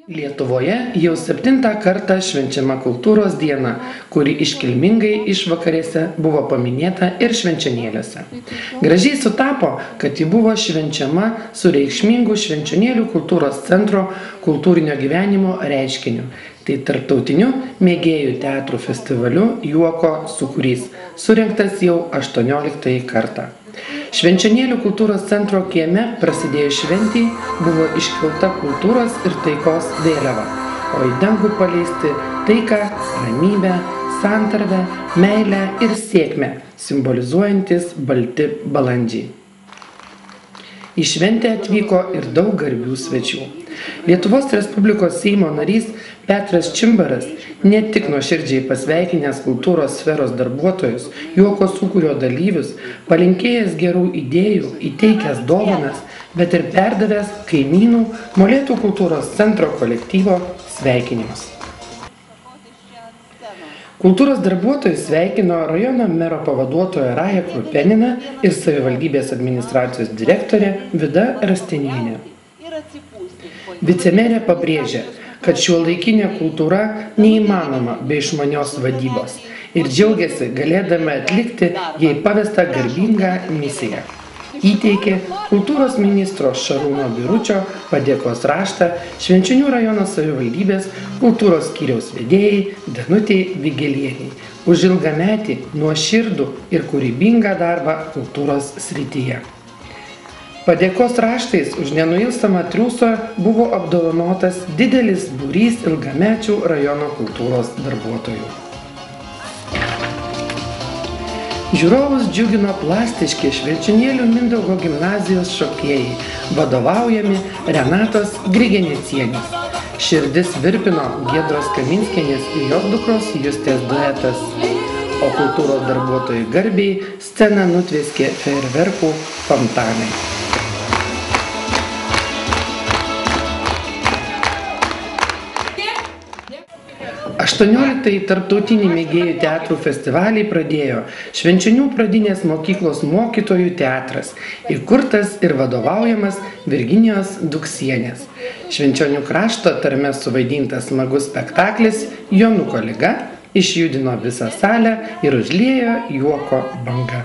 Lietuvoje jau 7. kartą švenčiama kultūros diena, kuri iškilmingai išvakarėse buvo paminėta ir švenčionėliuose. Gražiai sutapo, kad ji buvo švenčiama su reikšmingu Švenčionėlių kultūros centro kultūrinio gyvenimo reiškiniu. Tai tarptautiniu mėgėjų teatrų festivaliu Juoko sūkurys, surengtas jau 18. kartą. Švenčionėlių kultūros centro kieme prasidėjus šventei buvo iškelta kultūros ir taikos vėliava, o į dangų paleisti taiką, ramybę, santarvę, meilę ir sėkmę, simbolizuojantis balti balandžiai. Į šventę atvyko ir daug garbių svečių. Lietuvos Respublikos Seimo narys Petras Čimbaras ne tik nuoširdžiai pasveikinęs kultūros sferos darbuotojus, Juoko sūkurio dalyvius, palinkėjęs gerų idėjų, įteikęs dovanas, bet ir perdavęs kaimynų Molėtų kultūros centro kolektyvo sveikinimus. Kultūros darbuotojus sveikino rajono mero pavaduotoja Raja Krupenina ir savivaldybės administracijos direktorė Vida Rastenienė. Vicemerė pabrėžė, kad šiuolaikinė kultūra neįmanoma be išmanios vadybos ir džiaugiasi galėdama atlikti jai pavestą garbingą misiją. Įteikė kultūros ministro Šarūno Biručio padėkos raštą Švenčionių rajono savivaldybės kultūros skyriaus vedėjai Danutei Vigelienei už ilgametį, nuoširdų ir kūrybingą darbą kultūros srityje. Padėkos raštais už nenuilstamą triūsą buvo apdovanotas didelis būrys ilgamečių rajono kultūros darbuotojų. Žiūrovus džiugino plastiški Švenčionėlių Mindaugo gimnazijos šokėjai, vadovaujami Renatos Grigenicienės. Širdis virpino Giedros Kaminskienės ir jos dukros Justės duetas, o kultūros darbuotojų garbei sceną nutvieskė fejerverkų fontanai. 18. tarptautinį mėgėjų teatrų festivalį pradėjo Švenčionių pradinės mokyklos mokytojų teatras, įkurtas ir vadovaujamas Virginijos Duksienės. Švenčionių krašto tarme suvaidintas smagus spektaklis Jonuko liga išjudino visą salę ir užliejo juoko banga.